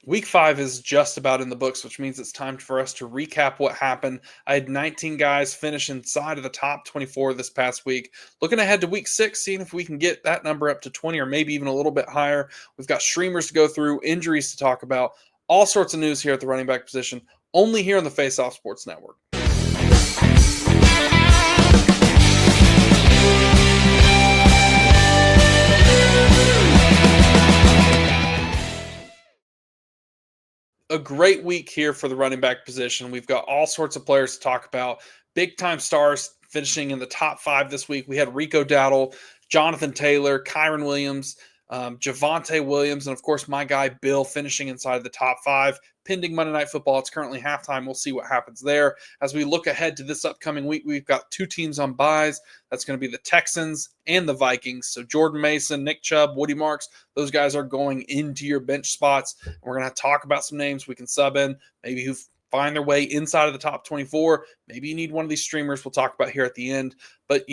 Week 5 is just about in the books, which means it's time for us to recap what happened. I had 19 guys finish inside of the top 24 this past week. Looking ahead to week 6, seeing if we can get that number up to 20 or maybe even a little bit higher. We've got streamers to go through, injuries to talk about, all sorts of news here at the running back position, only here on the Face Off Sports Network. A great week here for the running back position. We've got all sorts of players to talk about. Big time stars finishing in the top 5 this week. We had Rico Dowdle, Jonathan Taylor, Kyron Williams, Javonte Williams, and of course my guy Bill finishing inside the top 5. Pending Monday Night Football, it's currently halftime. We'll see what happens there. As we look ahead to this upcoming week, we've got 2 teams on byes. That's going to be the Texans and the Vikings. So Jordan Mason, Nick Chubb, Woody Marks, those guys are going into your bench spots. We're going to talk about some names we can sub in, maybe who find their way inside of the top 24. Maybe you need one of these streamers we'll talk about here at the end. But,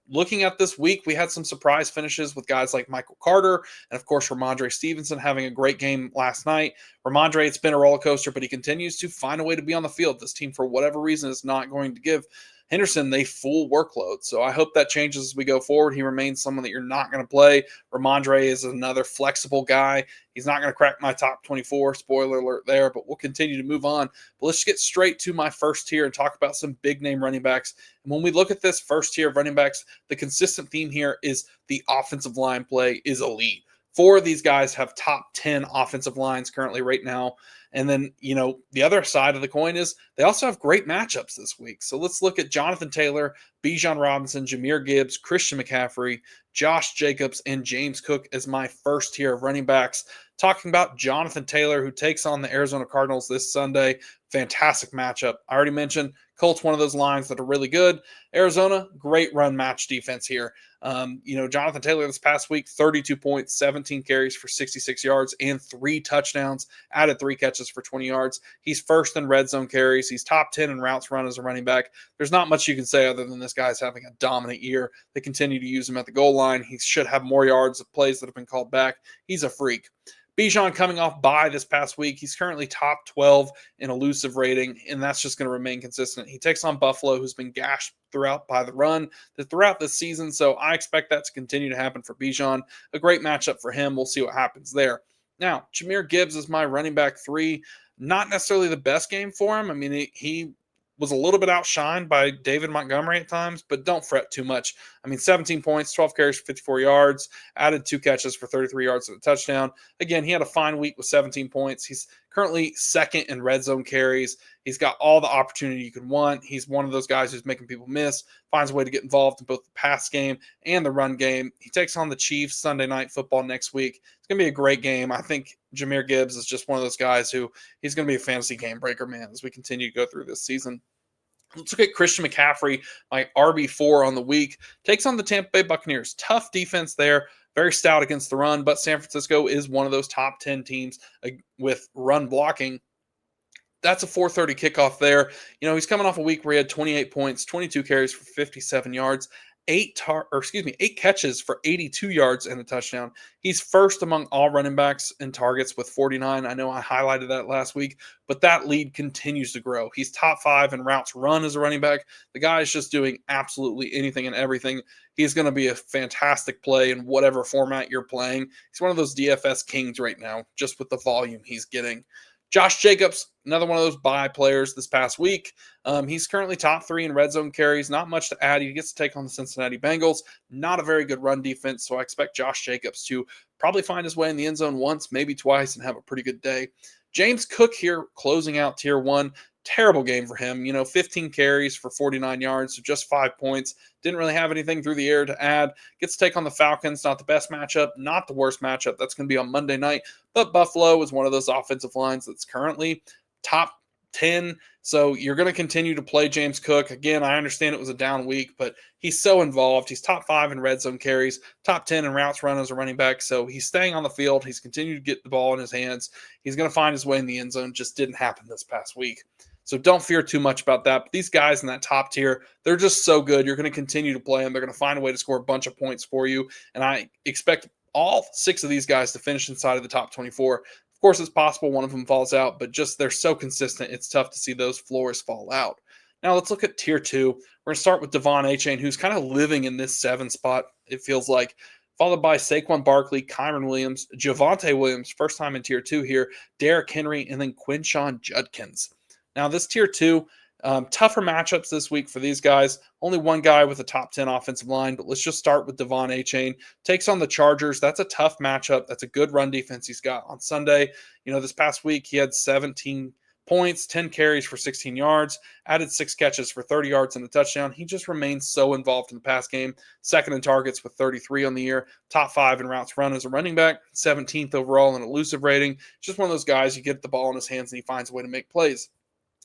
looking at this week, we had some surprise finishes with guys like Michael Carter and, of course, Ramondre Stevenson having a great game last night. Ramondre, it's been a roller coaster, but he continues to find a way to be on the field. This team, for whatever reason, is not going to give Henderson a full workload. So I hope that changes as we go forward. He remains someone that you're not going to play. Ramondre is another flexible guy. He's not going to crack my top 24. Spoiler alert there, but we'll continue to move on. But let's get straight to my first tier and talk about some big name running backs. And when we look at this first tier of running backs, the consistent theme here is the offensive line play is elite. 4 of these guys have top 10 offensive lines currently right now. And then, the other side of the coin is they also have great matchups this week. So let's look at Jonathan Taylor, Bijan Robinson, Jahmyr Gibbs, Christian McCaffrey, Josh Jacobs, and James Cook as my first tier of running backs. Talking about Jonathan Taylor, who takes on the Arizona Cardinals this Sunday. Fantastic matchup. I already mentioned Colts, one of those lines that are really good. Arizona, great run match defense here. Jonathan Taylor this past week, 32 points, 17 carries for 66 yards and 3 touchdowns, added 3 catches for 20 yards. He's first in red zone carries. He's top 10 in routes run as a running back. There's not much you can say other than this guy's having a dominant year. They continue to use him at the goal line. He should have more yards of plays that have been called back. He's a freak. Bijan coming off bye this past week. He's currently top 12 in elusive rating, and that's just going to remain consistent. He takes on Buffalo, who's been gashed throughout by the run throughout this season, so I expect that to continue to happen for Bijan. A great matchup for him. We'll see what happens there. Now, Jahmyr Gibbs is my running back 3. Not necessarily the best game for him. I mean, he was a little bit outshined by David Montgomery at times, but don't fret too much. 17 points, 12 carries for 54 yards, added 2 catches for 33 yards and a touchdown. Again, he had a fine week with 17 points. He's currently second in red zone carries. He's got all the opportunity you could want. He's one of those guys who's making people miss, finds a way to get involved in both the pass game and the run game. He takes on the Chiefs Sunday Night Football next week. It's going to be a great game. I think Jahmyr Gibbs is just one of those guys who he's going to be a fantasy game breaker, man, as we continue to go through this season. Let's look at Christian McCaffrey, my RB4 on the week. Takes on the Tampa Bay Buccaneers. Tough defense there. Very stout against the run, but San Francisco is one of those top 10 teams with run blocking. That's a 4:30 kickoff there. He's coming off a week where he had 28 points, 22 carries for 57 yards, 8 catches for 82 yards and a touchdown. He's first among all running backs in targets with 49. I know I highlighted that last week, but that lead continues to grow. He's top 5 in routes run as a running back. The guy is just doing absolutely anything and everything. He's going to be a fantastic play in whatever format you're playing. He's one of those DFS kings right now, just with the volume he's getting. Josh Jacobs, another one of those bye players this past week. He's currently top 3 in red zone carries. Not much to add. He gets to take on the Cincinnati Bengals. Not a very good run defense, so I expect Josh Jacobs to probably find his way in the end zone once, maybe twice, and have a pretty good day. James Cook here closing out tier 1. Terrible game for him. 15 carries for 49 yards, so just 5 points. Didn't really have anything through the air to add. Gets to take on the Falcons. Not the best matchup, not the worst matchup. That's going to be on Monday night. But Buffalo is one of those offensive lines that's currently top 10. So you're going to continue to play James Cook. Again, I understand it was a down week, but he's so involved. He's top 5 in red zone carries, top 10 in routes run as a running back. So he's staying on the field. He's continued to get the ball in his hands. He's going to find his way in the end zone. Just didn't happen this past week. So don't fear too much about that. But these guys in that top tier, they're just so good. You're going to continue to play them. They're going to find a way to score a bunch of points for you. And I expect all 6 of these guys to finish inside of the top 24. Of course, it's possible one of them falls out, but just they're so consistent, it's tough to see those floors fall out. Now let's look at tier two. We're going to start with Devon Achane, who's kind of living in this 7 spot, it feels like, followed by Saquon Barkley, Kyron Williams, Javonte Williams, first time in tier two here, Derrick Henry, and then Quinshon Judkins. Now, this tier two, tougher matchups this week for these guys. Only one guy with a top 10 offensive line, but let's just start with Devon Achane. Takes on the Chargers. That's a tough matchup. That's a good run defense he's got on Sunday. This past week he had 17 points, 10 carries for 16 yards, added 6 catches for 30 yards and a touchdown. He just remains so involved in the pass game. Second in targets with 33 on the year, top 5 in routes run as a running back, 17th overall in elusive rating. Just one of those guys, you get the ball in his hands and he finds a way to make plays.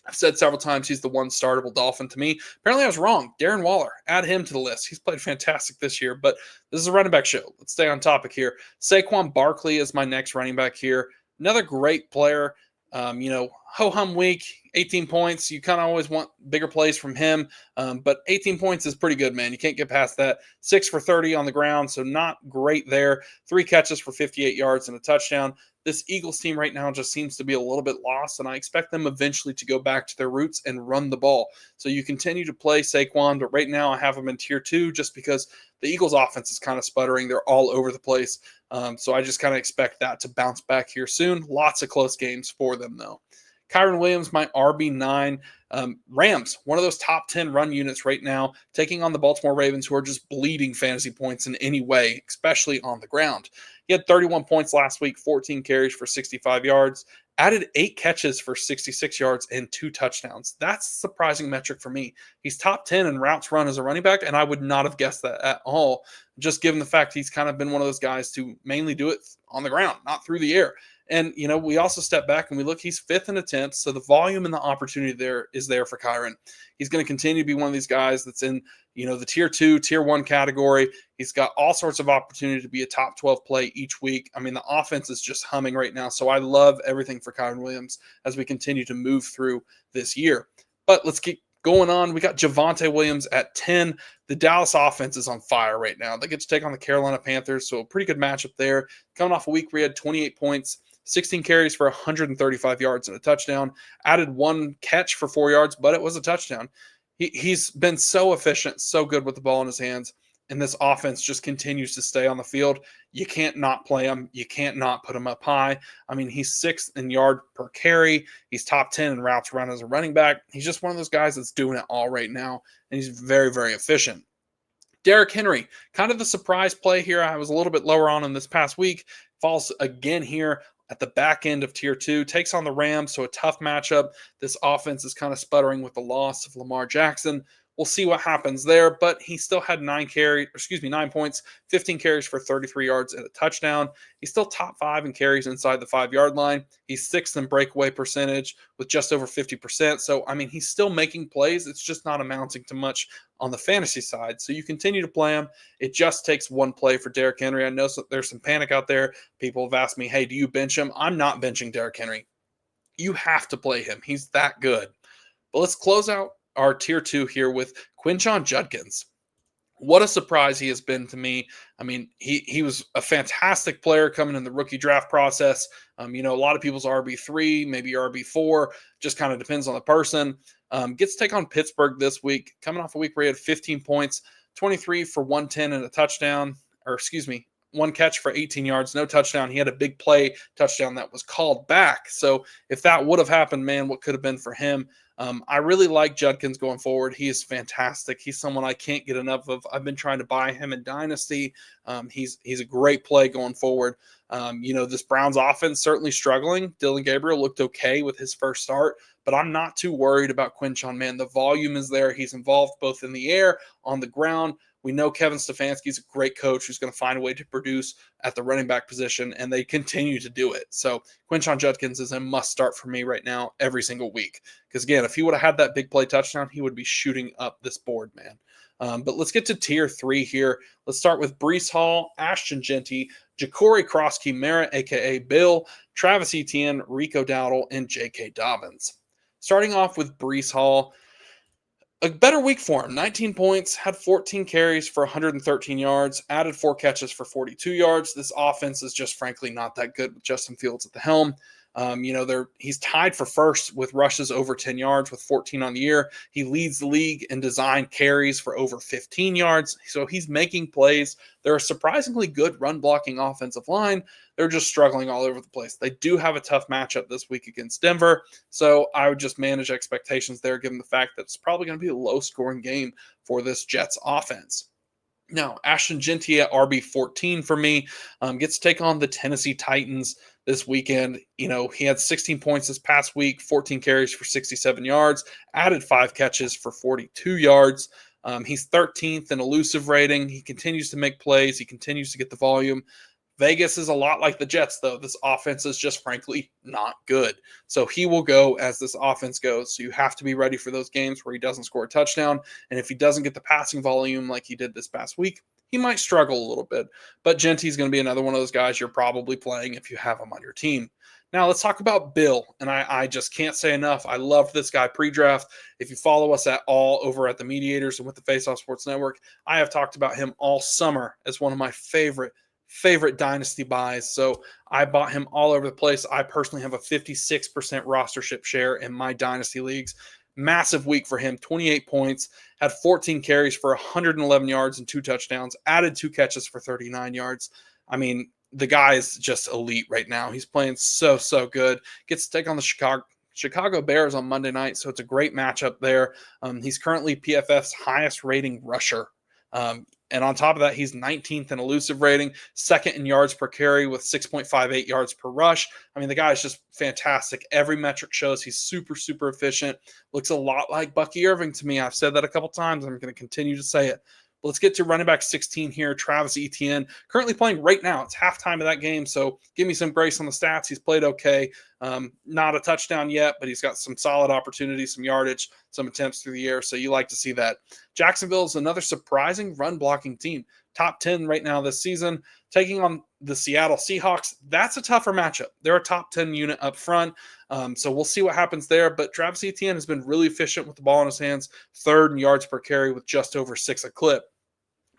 I've said several times he's the one startable Dolphin to me. Apparently I was wrong. Darren Waller, add him to the list. He's played fantastic this year, but this is a running back show. Let's stay on topic here. Saquon Barkley is my next running back here. Another great player. Ho-hum week, 18 points. You kind of always want bigger plays from him, but 18 points is pretty good, man. You can't get past that. 6 for 30 on the ground, so not great there. 3 catches for 58 yards and a touchdown. This Eagles team right now just seems to be a little bit lost, and I expect them eventually to go back to their roots and run the ball. So you continue to play Saquon, but right now I have him in tier 2 just because the Eagles offense is kind of sputtering. They're all over the place. So I just kind of expect that to bounce back here soon. Lots of close games for them, though. Kyron Williams, my RB9. Rams, one of those top 10 run units right now, taking on the Baltimore Ravens, who are just bleeding fantasy points in any way, especially on the ground. He had 31 points last week, 14 carries for 65 yards, added 8 catches for 66 yards and 2 touchdowns. That's a surprising metric for me. He's top 10 in routes run as a running back, and I would not have guessed that at all, just given the fact he's kind of been one of those guys to mainly do it on the ground, not through the air. And, we also step back and we look, he's 5th in attempts. So the volume and the opportunity there is there for Kyron. He's going to continue to be one of these guys that's in, the tier 2, tier 1 category. He's got all sorts of opportunity to be a top 12 play each week. I mean, the offense is just humming right now. So I love everything for Kyron Williams as we continue to move through this year. But let's keep going on. We got Javonte Williams at 10. The Dallas offense is on fire right now. They get to take on the Carolina Panthers. So a pretty good matchup there. Coming off a week where he had 28 points, 16 carries for 135 yards and a touchdown, added 1 catch for 4 yards, but it was a touchdown. He's been so efficient, so good with the ball in his hands, and this offense just continues to stay on the field. You can't not play him. You can't not put him up high. I mean, he's 6th in yard per carry. He's top 10 in routes run as a running back. He's just one of those guys that's doing it all right now, and he's very, very efficient. Derrick Henry, kind of the surprise play here. I was a little bit lower on him this past week. Falls again here at the back end of tier 2, takes on the Rams, so a tough matchup. This offense is kind of sputtering with the loss of Lamar Jackson. We'll see what happens there, but he still had 9 points, 15 carries for 33 yards and a touchdown. He's still top 5 in carries inside the 5-yard line. He's 6th in breakaway percentage with just over 50%. So, I mean, he's still making plays. It's just not amounting to much on the fantasy side. So you continue to play him. It just takes one play for Derrick Henry. I know there's some panic out there. People have asked me, hey, do you bench him? I'm not benching Derrick Henry. You have to play him. He's that good. But let's close out our tier 2 here with Quinshon Judkins. What a surprise he has been to me. I mean, he was a fantastic player coming in the rookie draft process. A lot of people's RB3, maybe RB4, just kind of depends on the person. Gets to take on Pittsburgh this week, coming off a week where he had 15 points, 23 for 110 and a touchdown, 1 catch for 18 yards, no touchdown. He had a big play touchdown that was called back. So if that would have happened, man, what could have been for him? I really like Judkins going forward. He is fantastic. He's someone I can't get enough of. I've been trying to buy him in Dynasty. He's a great play going forward. This Browns offense certainly struggling. Dylan Gabriel looked okay with his first start, but I'm not too worried about Quinshon, man. The volume is there. He's involved both in the air, on the ground. We know Kevin Stefanski's a great coach who's going to find a way to produce at the running back position, and they continue to do it. So Quinshon Judkins is a must-start for me right now every single week. Because, again, if he would have had that big play touchdown, he would be shooting up this board, man. But let's get to tier 3 here. Let's start with Breece Hall, Ashton Jeanty, Jacory Croskey-Merritt, a.k.a. Bill, Travis Etienne, Rico Dowdle, and J.K. Dobbins. Starting off with Breece Hall, A better week for him. 19 points, had 14 carries for 113 yards, added 4 catches for 42 yards. This offense is just frankly not that good with Justin Fields at the helm. He's tied for first with rushes over 10 yards with 14 on the year. He leads the league in design carries for over 15 yards. So he's making plays. They're a surprisingly good run blocking offensive line. They're just struggling all over the place. They do have a tough matchup this week against Denver. So I would just manage expectations there, given the fact that it's probably going to be a low scoring game for this Jets offense. Now, Ashton Genty at RB14 for me gets to take on the Tennessee Titans this weekend. He had 16 points this past week, 14 carries for 67 yards, added 5 catches for 42 yards. He's 13th in elusive rating. He continues to make plays. He continues to get the volume. Vegas is a lot like the Jets, though. This offense is just frankly not good. So he will go as this offense goes. So you have to be ready for those games where he doesn't score a touchdown. And if he doesn't get the passing volume like he did this past week, he might struggle a little bit. But Genty's going to be another one of those guys you're probably playing if you have him on your team. Now let's talk about Bill. And I just can't say enough. I loved this guy pre-draft. If you follow us at all over at the Mediators and with the Face Off Sports Network, I have talked about him all summer as one of my favorite dynasty buys. So I bought him all over the place. I personally have a 56% rostership share in my dynasty leagues. Massive week for him. 28 points, had 14 carries for 111 yards and 2 touchdowns, added 2 catches for 39 yards. I mean, the guy is just elite right now. He's playing so good. Gets to take on the Chicago Bears on Monday night, so it's a great matchup there. He's currently PFF's highest rating rusher. And on top of that, he's 19th in elusive rating, second in yards per carry with 6.58 yards per rush. I mean, the guy is just fantastic. Every metric shows he's super efficient. Looks a lot like Bucky Irving to me. I've said that a couple times. I'm going to continue to say it. But let's get to running back 16 here, Travis Etienne, currently playing right now. It's halftime of that game, so give me some grace on the stats. He's played okay. Not a touchdown yet, but he's got some solid opportunities, some yardage, some attempts through the air, so you like to see that. Jacksonville is another surprising run-blocking team. Top 10 right now this season, taking on the Seattle Seahawks. That's a tougher matchup. They're a top 10 unit up front, so we'll see what happens there. But Travis Etienne has been really efficient with the ball in his hands, third in yards per carry with just over 6 a clip.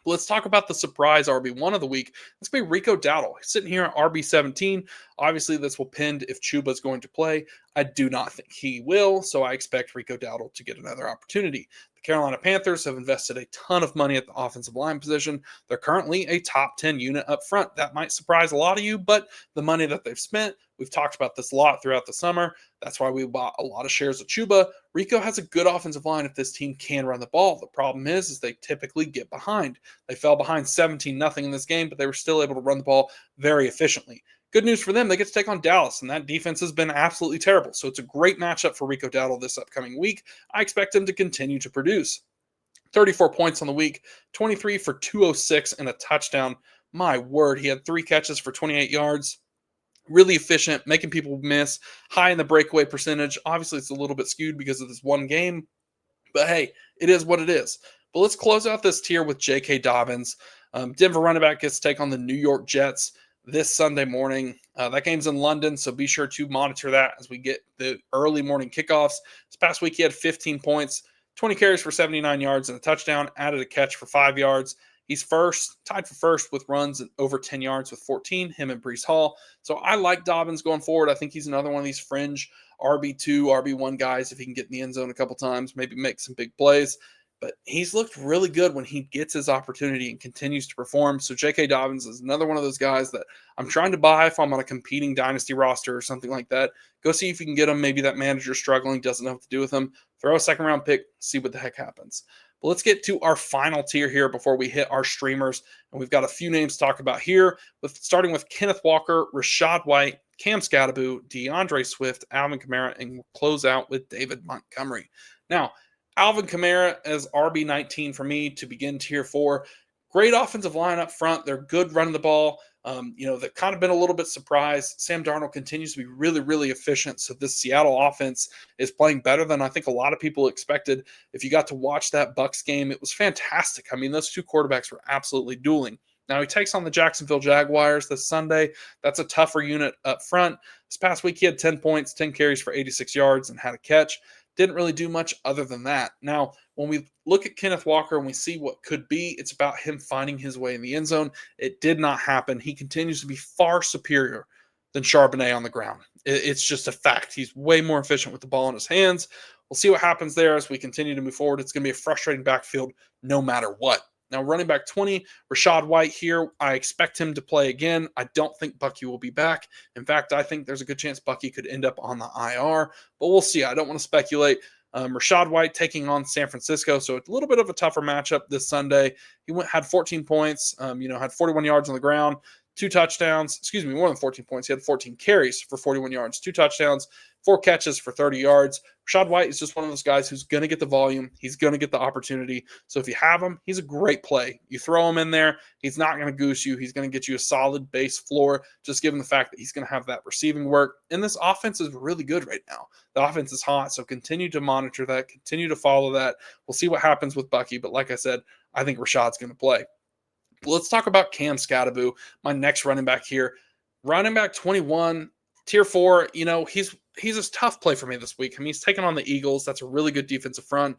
Let's talk about the surprise RB1 of the week. Let's be Rico Dowdle. He's sitting here at RB17. Obviously, this will pend if Chuba is going to play. I do not think he will, so I expect Rico Dowdle to get another opportunity. The Carolina Panthers have invested a ton of money at the offensive line position. They're currently a top 10 unit up front. That might surprise a lot of you, but the money that they've spent, we've talked about this a lot throughout the summer. That's why we bought a lot of shares of Chuba. Rico has a good offensive line if this team can run the ball. The problem is they typically get behind. They fell behind 17-0 in this game, but they were still able to run the ball very efficiently. Good news for them, they get to take on Dallas, and that defense has been absolutely terrible. So it's a great matchup for Rico Dowdle this upcoming week. I expect him to continue to produce. 34 points on the week, 23 for 206 and a touchdown. My word, he had 3 catches for 28 yards. Really efficient, making people miss, high in the breakaway percentage. Obviously, it's a little bit skewed because of this one game, but hey, it is what it is. But let's close out this tier with J.K. Dobbins. Denver running back gets to take on the New York Jets this Sunday morning. That game's in London, so be sure to monitor that as we get the early morning kickoffs. This past week, he had 15 points, 20 carries for 79 yards and a touchdown, added a catch for 5 yards. He's tied for first with runs over 10 yards with 14, him and Breece Hall. So I like Dobbins going forward. I think he's another one of these fringe RB2, RB1 guys if he can get in the end zone a couple times, maybe make some big plays. But he's looked really good when he gets his opportunity and continues to perform. So J.K. Dobbins is another one of those guys that I'm trying to buy if I'm on a competing dynasty roster or something like that. Go see if you can get him. Maybe that manager's struggling, doesn't know what to do with him. Throw a second-round pick, see what the heck happens. But let's get to our final tier here before we hit our streamers. And we've got a few names to talk about here, starting with Kenneth Walker, Rachaad White, Cam Scatterbo, DeAndre Swift, Alvin Kamara, and we'll close out with David Montgomery. Now, Alvin Kamara as RB19 for me to begin tier 4. Great offensive line up front. They're good running the ball. They've kind of been a little bit surprised. Sam Darnold continues to be really efficient. So this Seattle offense is playing better than I think a lot of people expected. If you got to watch that Bucs game, it was fantastic. I mean, those two quarterbacks were absolutely dueling. Now he takes on the Jacksonville Jaguars this Sunday. That's a tougher unit up front. This past week, he had 10 points, 10 carries for 86 yards and had a catch. Didn't really do much other than that. Now, when we look at Kenneth Walker and we see what could be, it's about him finding his way in the end zone. It did not happen. He continues to be far superior than Charbonnet on the ground. It's just a fact. He's way more efficient with the ball in his hands. We'll see what happens there as we continue to move forward. It's going to be a frustrating backfield no matter what. Now, running back 20, Rachaad White here. I expect him to play again. I don't think Bucky will be back. In fact, I think there's a good chance Bucky could end up on the IR, but we'll see. I don't want to speculate. Rachaad White taking on San Francisco, so a little bit of a tougher matchup this Sunday. He had 14 points, had 41 yards on the ground, 2 touchdowns, more than 14 points. He had 14 carries for 41 yards, 2 touchdowns, 4 catches for 30 yards. Rachaad White is just one of those guys who's going to get the volume. He's going to get the opportunity. So if you have him, he's a great play. You throw him in there, he's not going to goose you. He's going to get you a solid base floor, just given the fact that he's going to have that receiving work. And this offense is really good right now. The offense is hot, so continue to monitor that, continue to follow that. We'll see what happens with Bucky, but like I said, I think Rashaad's going to play. Let's talk about Cam Scatterbo, my next running back here. Running back 21, tier 4, he's a tough play for me this week. I mean, he's taking on the Eagles. That's a really good defensive front.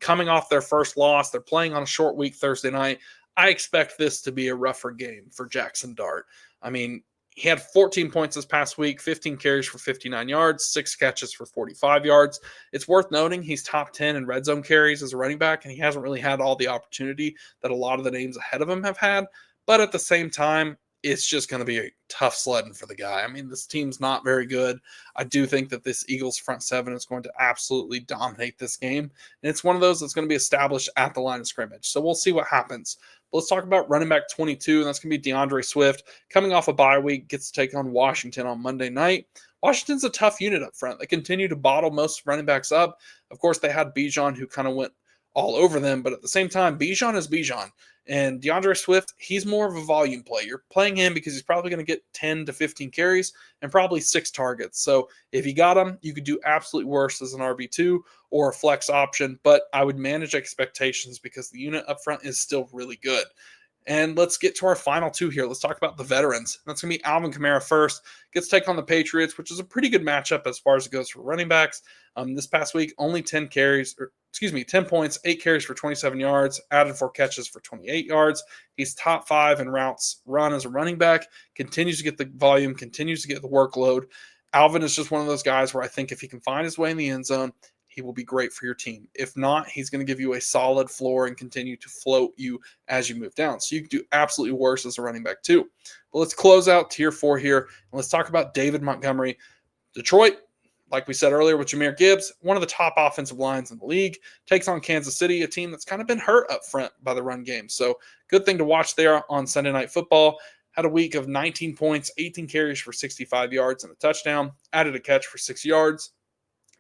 Coming off their first loss, they're playing on a short week Thursday night. I expect this to be a rougher game for Jackson Dart. I mean, he had 14 points this past week, 15 carries for 59 yards, 6 catches for 45 yards. It's worth noting he's top 10 in red zone carries as a running back, and he hasn't really had all the opportunity that a lot of the names ahead of him have had. But at the same time, it's just going to be a tough sledding for the guy. I mean, this team's not very good. I do think that this Eagles front 7 is going to absolutely dominate this game. And it's one of those that's going to be established at the line of scrimmage. So we'll see what happens. But let's talk about running back 22, and that's going to be DeAndre Swift. Coming off a bye week, gets to take on Washington on Monday night. Washington's a tough unit up front. They continue to bottle most running backs up. Of course, they had Bijan, who kind of went all over them, but at the same time, Bijan is Bijan. And DeAndre Swift, he's more of a volume play. You're playing him because he's probably going to get 10 to 15 carries and probably 6 targets. So if you got him, you could do absolutely worse as an RB2 or a flex option, but I would manage expectations because the unit up front is still really good. And let's get to our final 2 here. Let's talk about the veterans. That's going to be Alvin Kamara first. Gets to take on the Patriots, which is a pretty good matchup as far as it goes for running backs. This past week, only 10 points, 8 carries for 27 yards, added 4 catches for 28 yards. He's top 5 in routes run as a running back, continues to get the volume, continues to get the workload. Alvin is just one of those guys where I think if he can find his way in the end zone, he will be great for your team. If not, he's going to give you a solid floor and continue to float you as you move down. So you can do absolutely worse as a running back too. But let's close out tier 4 here. And let's talk about David Montgomery. Detroit, like we said earlier with Jahmyr Gibbs, one of the top offensive lines in the league, takes on Kansas City, a team that's kind of been hurt up front by the run game. So good thing to watch there on Sunday Night Football. Had a week of 19 points, 18 carries for 65 yards and a touchdown, added a catch for 6 yards.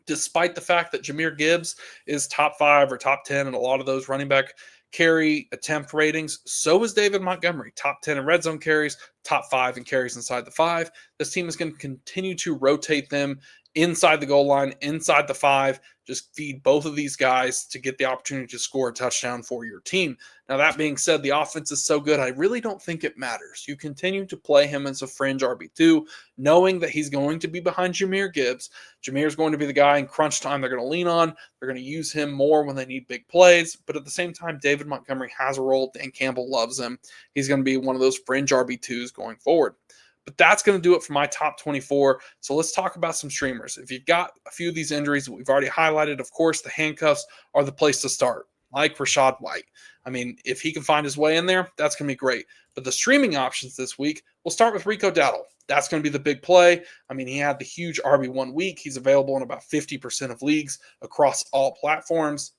Despite the fact that Jahmyr Gibbs is top 5 or top 10 in a lot of those running back carry attempt ratings, so is David Montgomery, top 10 in red zone carries, top 5 in carries inside the 5. This team is going to continue to rotate them inside the goal line, inside the 5. Just feed both of these guys to get the opportunity to score a touchdown for your team. Now, that being said, the offense is so good, I really don't think it matters. You continue to play him as a fringe RB2, knowing that he's going to be behind Jahmyr Gibbs. Jahmyr is going to be the guy in crunch time they're going to lean on. They're going to use him more when they need big plays. But at the same time, David Montgomery has a role. Dan Campbell loves him. He's going to be one of those fringe RB2s going forward. But that's going to do it for my top 24. So let's talk about some streamers. If you've got a few of these injuries that we've already highlighted, of course, the handcuffs are the place to start, like Rachaad White. I mean, if he can find his way in there, that's going to be great. But the streaming options this week, we'll start with Rico Dowdle. That's going to be the big play. I mean, he had the huge RB1 week. He's available in about 50% of leagues across all platforms.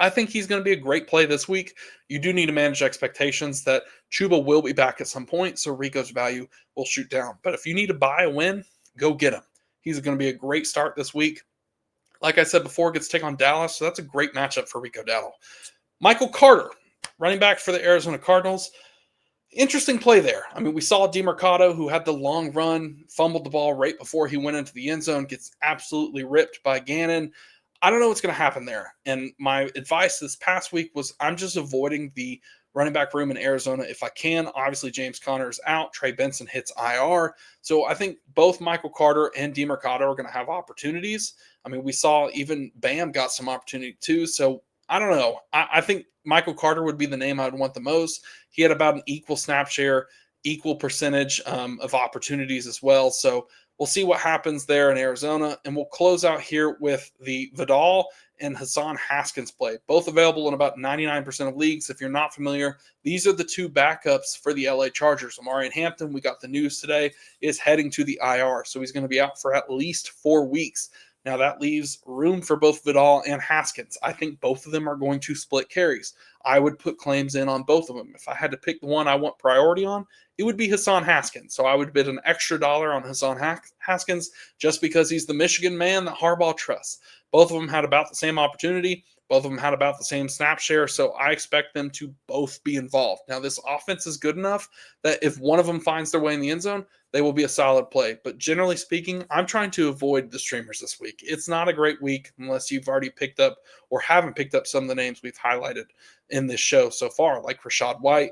I think he's going to be a great play this week. You do need to manage expectations that Chuba will be back at some point, so Rico's value will shoot down. But if you need to buy a win, go get him. He's going to be a great start this week. Like I said before, gets to take on Dallas, so that's a great matchup for Rico Dowdle. Michael Carter, running back for the Arizona Cardinals. Interesting play there. I mean, we saw DeMarcado, who had the long run, fumbled the ball right before he went into the end zone, gets absolutely ripped by Gannon. I don't know what's going to happen there. And my advice this past week was I'm just avoiding the running back room in Arizona if I can. Obviously, James Conner is out. Trey Benson hits IR. So I think both Michael Carter and DeMercado are going to have opportunities. I mean, we saw even Bam got some opportunity too. So I don't know. I think Michael Carter would be the name I would want the most. He had about an equal snap share, equal percentage of opportunities as well. So we'll see what happens there in Arizona. And we'll close out here with the Vidal and Hassan Haskins play, both available in about 99% of leagues. If you're not familiar, these are the two backups for the LA Chargers. Amari Hampton, we got the news today, is heading to the IR. So he's going to be out for at least 4 weeks. Now that leaves room for both Vidal and Haskins. I think both of them are going to split carries. I would put claims in on both of them. If I had to pick the one I want priority on, it would be Hassan Haskins. So I would bid an extra $1 on Hassan Haskins just because he's the Michigan man that Harbaugh trusts. Both of them had about the same opportunity. Both of them had about the same snap share, so I expect them to both be involved. Now, this offense is good enough that if one of them finds their way in the end zone, they will be a solid play. But generally speaking, I'm trying to avoid the streamers this week. It's not a great week unless you've already picked up or haven't picked up some of the names we've highlighted in this show so far, like Rachaad White,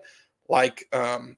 like Rico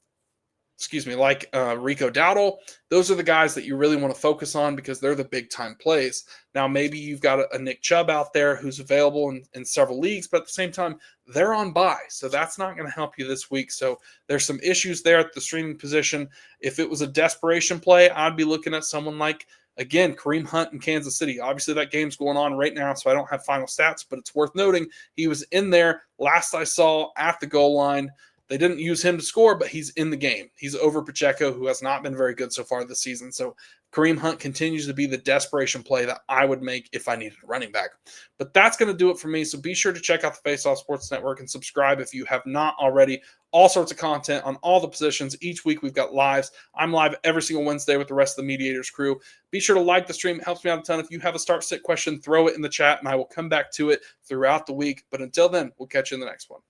Dowdle. Those are the guys that you really want to focus on because they're the big time plays. Now, maybe you've got a Nick Chubb out there who's available in several leagues, but at the same time, they're on bye. So that's not going to help you this week. So there's some issues there at the streaming position. If it was a desperation play, I'd be looking at someone like, again, Kareem Hunt in Kansas City. Obviously, that game's going on right now, so I don't have final stats, but it's worth noting he was in there last I saw at the goal line. They didn't use him to score, but he's in the game. He's over Pacheco, who has not been very good so far this season. So Kareem Hunt continues to be the desperation play that I would make if I needed a running back. But that's going to do it for me. So be sure to check out the Face Off Sports Network and subscribe if you have not already. All sorts of content on all the positions. Each week we've got lives. I'm live every single Wednesday with the rest of the Mediators crew. Be sure to like the stream. It helps me out a ton. If you have a start sit question, throw it in the chat, and I will come back to it throughout the week. But until then, we'll catch you in the next one.